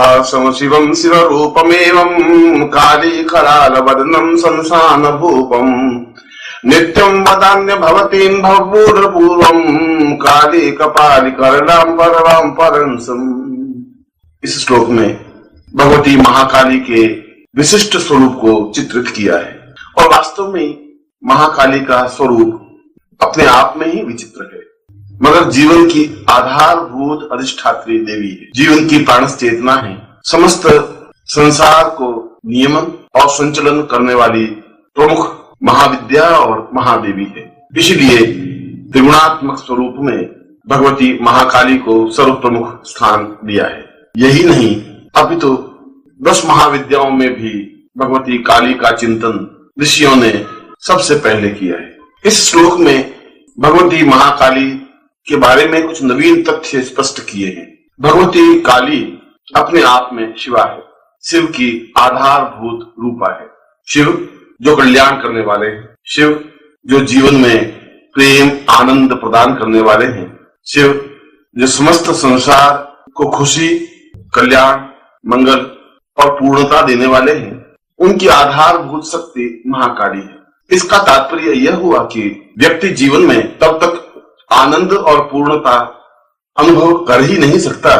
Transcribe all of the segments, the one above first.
प्रभासम शिवम शिवरूपमेवं काली कराल वदनम संसान भूपम नित्यं वदान्य भवतीं भवभूतपूर्वं काली कपाली करणां परवां परंसम। इस श्लोक में भगवती महाकाली के विशिष्ट स्वरूप को चित्रित किया है और वास्तव में महाकाली का स्वरूप अपने आप में ही विचित्र है, मगर जीवन की आधारभूत अधिष्ठात्री देवी है, जीवन की प्राण चेतना है, समस्त संसार को नियमन और संचलन करने वाली प्रमुख महाविद्या और महादेवी है। इसलिए त्रिगुणात्मक स्वरूप में भगवती महाकाली को सर्व प्रमुख स्थान दिया है। यही नहीं, अपितु 10 महाविद्याओं में भी भगवती काली का चिंतन ऋषियों ने सबसे पहले किया है। इस श्लोक में भगवती महाकाली के बारे में कुछ नवीन तथ्य स्पष्ट किए हैं। भगवती काली अपने आप में शिवा है, शिव की आधारभूत रूपा है। शिव जो कल्याण करने वाले हैं, शिव जो जीवन में प्रेम आनंद प्रदान करने वाले हैं, शिव जो समस्त संसार को खुशी कल्याण मंगल और पूर्णता देने वाले हैं, उनकी आधारभूत शक्ति महाकाली है। इसका तात्पर्य यह हुआ कि व्यक्ति जीवन में तब तक आनंद और पूर्णता अनुभव कर ही नहीं सकता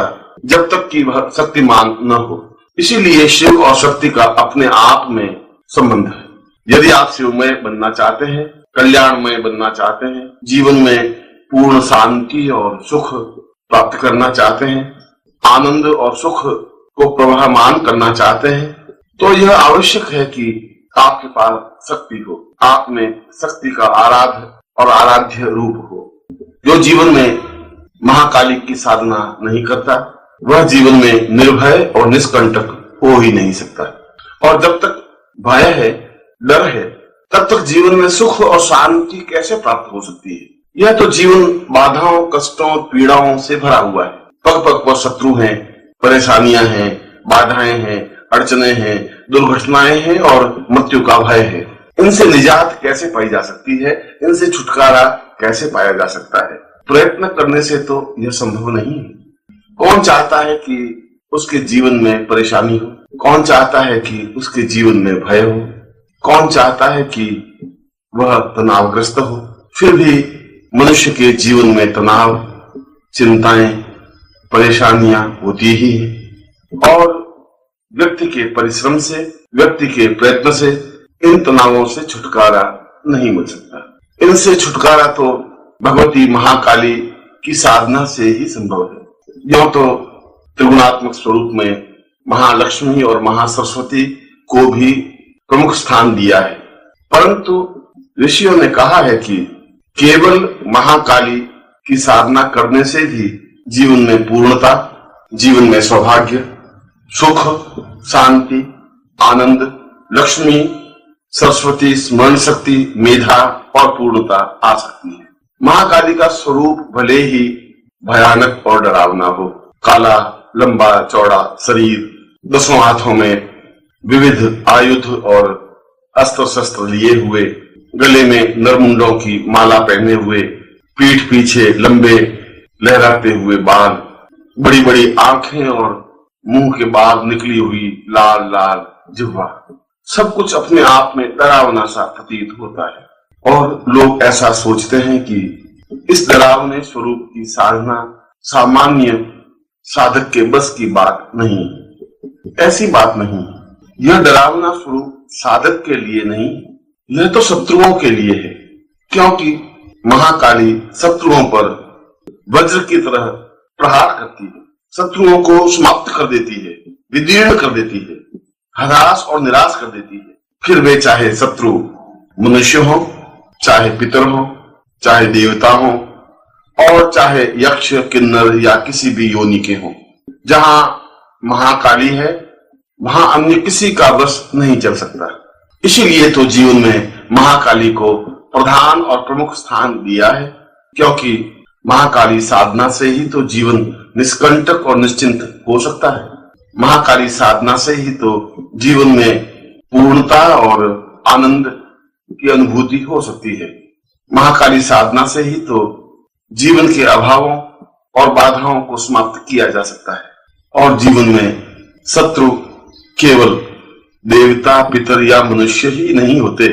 जब तक कि वह शक्तिमान न हो। इसीलिए शिव और शक्ति का अपने आप में संबंध है। यदि आप शिवमय बनना चाहते हैं, कल्याणमय बनना चाहते हैं, जीवन में पूर्ण शांति और सुख प्राप्त करना चाहते हैं, आनंद और सुख को प्रवाहमान करना चाहते हैं, तो यह आवश्यक है कि आपके पास शक्ति हो, आप में शक्ति का आराध्य और आराध्य रूप हो। जो जीवन में महाकाली की साधना नहीं करता, वह जीवन में निर्भय और निष्कंटक हो ही नहीं सकता। और जब तक भय है, डर है, तब तक जीवन में सुख और शांति कैसे प्राप्त हो सकती है? यह तो जीवन बाधाओं, कष्टों, पीड़ाओं से भरा हुआ है। पग पग पर शत्रु हैं, परेशानियां हैं, बाधाएं हैं, अड़चने हैं, दुर्घटनाएं हैं और मृत्यु का भय है। इनसे निजात कैसे पाई जा सकती है? इनसे छुटकारा कैसे पाया जा सकता है? प्रयत्न करने से तो यह संभव नहीं है। कौन चाहता है कि उसके जीवन में परेशानी हो? कौन चाहता है कि उसके जीवन में भय हो? कौन चाहता है कि वह तनावग्रस्त हो? फिर भी मनुष्य के जीवन में तनाव, चिंताएं, परेशानियां होती ही हैं और व्यक्ति के परिश्रम से, व्यक्ति के प्रयत्न से इन तनावों से छुटकारा नहीं मिल सकता। इनसे छुटकारा तो भगवती महाकाली की साधना से ही संभव है। यूं तो त्रिगुणात्मक स्वरूप में महालक्ष्मी और महासरस्वती को भी प्रमुख स्थान दिया है, परंतु ऋषियों ने कहा है कि केवल महाकाली की साधना करने से भी जीवन में पूर्णता, जीवन में सौभाग्य, सुख, शांति, आनंद, लक्ष्मी, सरस्वती, स्मरण शक्ति, मेधा और पूर्णता आ सकती है। महाकाली का स्वरूप भले ही भयानक और डरावना हो, काला लंबा चौड़ा शरीर, 10 हाथों में विविध आयुध और अस्त्र शस्त्र लिए हुए, गले में नरमुंडों की माला पहने हुए, पीठ पीछे लंबे लहराते हुए बाल, बड़ी बड़ी आंखें और मुंह के बाद निकली हुई लाल लाल जिह्वा, सब कुछ अपने आप में डरावना सा प्रतीत होता है और लोग ऐसा सोचते हैं कि इस डरावने स्वरूप की साधना सामान्य साधक के बस की बात नहीं। ऐसी बात नहीं। यह डरावना स्वरूप साधक के लिए नहीं, यह तो शत्रुओं के लिए है, क्योंकि महाकाली शत्रुओं पर वज्र की तरह प्रहार करती है, शत्रुओं को समाप्त कर देती है, विदीर्ण कर देती है, हताश और निराश कर देती है। फिर वे चाहे शत्रु मनुष्य हो, चाहे पितर हो, चाहे देवता हो और चाहे यक्ष, किन्नर या किसी भी योनि के हो। जहां महाकाली है वहां अन्य किसी का वश नहीं चल सकता। इसीलिए तो जीवन में महाकाली को प्रधान और प्रमुख स्थान दिया है, क्योंकि महाकाली साधना से ही तो जीवन निष्कंटक और निश्चिंत हो सकता है। महाकाली साधना से ही तो जीवन में पूर्णता और आनंद की अनुभूति हो सकती है। महाकाली साधना से ही तो जीवन के अभावों और बाधाओं को समाप्त किया जा सकता है और जीवन में शत्रु केवल देवता, पितर या मनुष्य ही नहीं होते,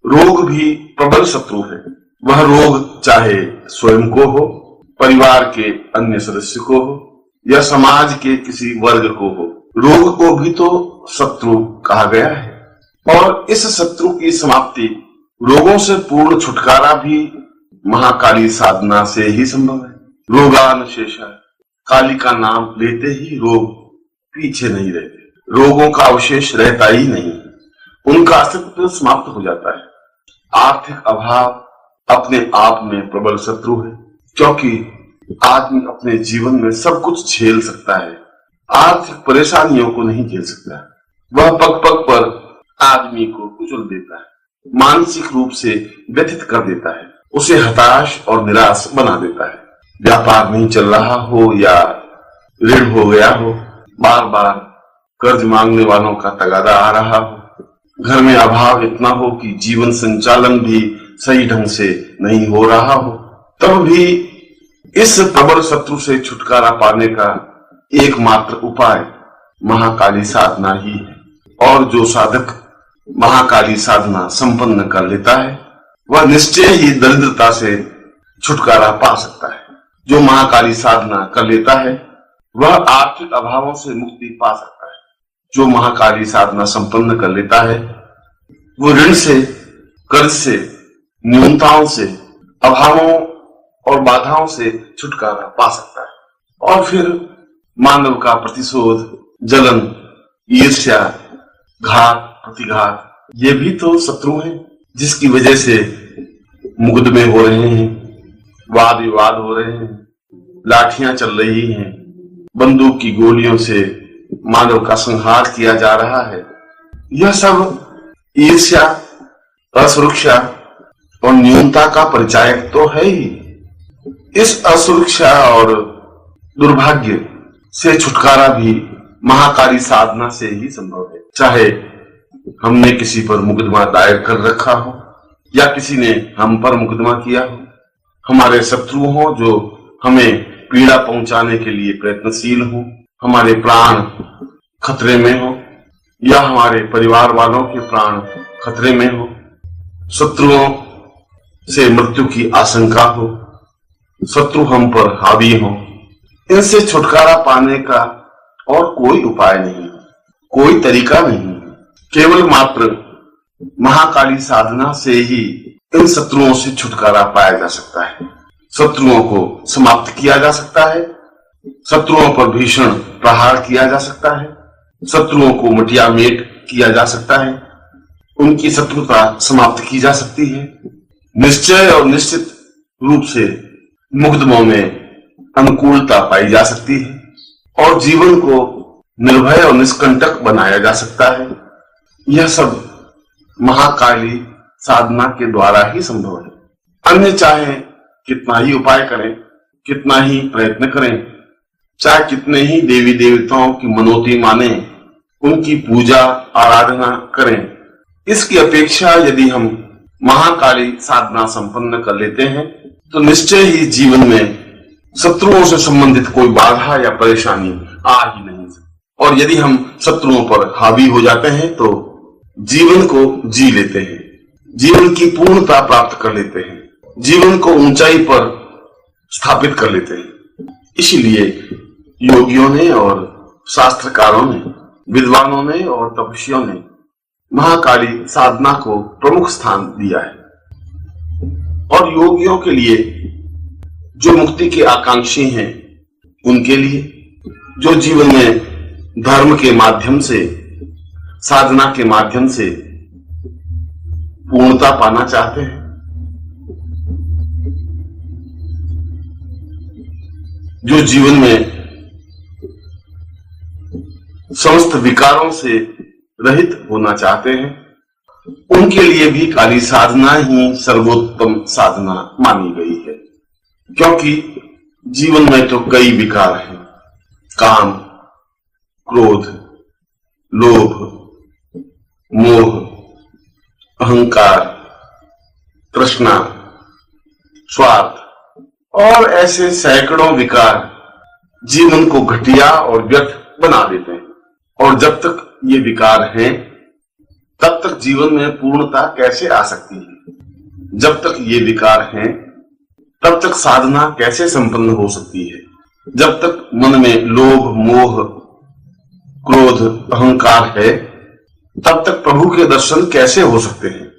रोग भी प्रबल शत्रु है। वह रोग चाहे स्वयं को हो, परिवार के अन्य सदस्य को हो या समाज के किसी वर्ग को हो, रोग को भी तो शत्रु कहा गया है। और इस शत्रु की समाप्ति, रोगों से पूर्ण छुटकारा भी महाकाली साधना से ही संभव है। रोगान शेषा, काली का नाम लेते ही रोग पीछे नहीं रहते, रोगों का अवशेष रहता ही नहीं, उनका अस्तित्व समाप्त हो जाता है। आर्थिक अभाव अपने आप में प्रबल शत्रु है, क्योंकि आदमी अपने जीवन में सब कुछ झेल सकता है, आर्थिक परेशानियों को नहीं झेल सकता। वह पग पग पर आदमी को कुचल देता है, मानसिक रूप से व्यथित कर देता है, उसे हताश और निराश बना देता है। व्यापार नहीं चल रहा हो या ऋण हो गया हो, बार बार कर्ज मांगने वालों का तगादा आ रहा हो, घर में अभाव इतना हो कि जीवन संचालन भी सही ढंग से नहीं हो रहा हो, तब भी इस प्रबल शत्रु से छुटकारा पाने का एकमात्र उपाय महाकाली साधना ही है। और जो साधक महाकाली साधना संपन्न कर लेता है, वह निश्चय ही दरिद्रता से छुटकारा पा सकता है। जो महाकाली साधना कर लेता है, वह आर्थिक अभावों से मुक्ति पा सकता है। जो महाकाली साधना संपन्न कर लेता है, वो ऋण से, कर्ज से, न्यूनताओं से, अभावों और बाधाओं से छुटकारा पा सकता है। और फिर मानव का प्रतिशोध, जलन, ईर्ष्या, घात, प्रतिघात, ये भी तो शत्रु हैं, जिसकी वजह से मुकदमे हो रहे हैं, वाद विवाद हो रहे हैं, लाठियां चल रही हैं, बंदूक की गोलियों से मानव का संहार किया जा रहा है। यह सब ईर्ष्या, असुरक्षा और न्यूनता का परिचायक तो है ही। इस असुरक्षा और दुर्भाग्य से छुटकारा भी महाकाली साधना से ही संभव है। चाहे हमने किसी पर मुकदमा दायर कर रखा हो या किसी ने हम पर मुकदमा किया हो, हमारे शत्रु हो जो हमें पीड़ा पहुंचाने के लिए प्रयत्नशील हो, हमारे प्राण खतरे में हो या हमारे परिवार वालों के प्राण खतरे में हो, शत्रुओं से मृत्यु की आशंका हो, शत्रु हम पर हावी हो, इनसे छुटकारा पाने का और कोई उपाय नहीं, कोई तरीका नहीं। केवल मात्र महाकाली साधना से ही इन शत्रुओं से छुटकारा पाया जा सकता है। शत्रुओं को समाप्त किया जा सकता है, शत्रुओं पर भीषण प्रहार किया जा सकता है, शत्रुओं को मटियामेट किया जा सकता है, उनकी शत्रुता समाप्त की जा सकती है। निश्चय और निश्चित रूप से मुकदमों में अनुकूलता पाई जा सकती है और जीवन को निर्भय और निष्कंटक बनाया जा सकता है। यह सब महाकाली साधना के द्वारा ही संभव है। अन्य चाहे कितना ही उपाय करें, कितना ही प्रयत्न करें, चाहे कितने ही देवी देवताओं की मनोती माने, उनकी पूजा आराधना करें, इसकी अपेक्षा यदि हम महाकाली साधना संपन्न कर लेते हैं तो निश्चय ही जीवन में शत्रुओं से संबंधित कोई बाधा या परेशानी आ ही नहीं सकती। और यदि हम शत्रुओं पर हावी हो जाते हैं तो जीवन को जी लेते हैं, जीवन की पूर्णता प्राप्त कर लेते हैं, जीवन को ऊंचाई पर स्थापित कर लेते हैं। इसीलिए योगियों ने और शास्त्रकारों ने, विद्वानों ने और तपस्वियों ने महाकाली साधना को प्रमुख स्थान दिया है। और योगियों के लिए, जो मुक्ति के आकांक्षी हैं, उनके लिए, जो जीवन में धर्म के माध्यम से, साधना के माध्यम से पूर्णता पाना चाहते हैं, जो जीवन में समस्त विकारों से रहित होना चाहते हैं, उनके लिए भी काली साधना ही सर्वोत्तम साधना मानी गई है। क्योंकि जीवन में तो कई विकार हैं, काम, क्रोध, लोभ, मोह, अहंकार, तृष्णा, स्वार्थ और ऐसे सैकड़ों विकार जीवन को घटिया और व्यर्थ बना देते हैं। और जब तक ये विकार हैं, तब तक जीवन में पूर्णता कैसे आ सकती है? जब तक ये विकार हैं, तब तक साधना कैसे संपन्न हो सकती है? जब तक मन में लोभ, मोह, क्रोध, अहंकार है, तब तक प्रभु के दर्शन कैसे हो सकते हैं?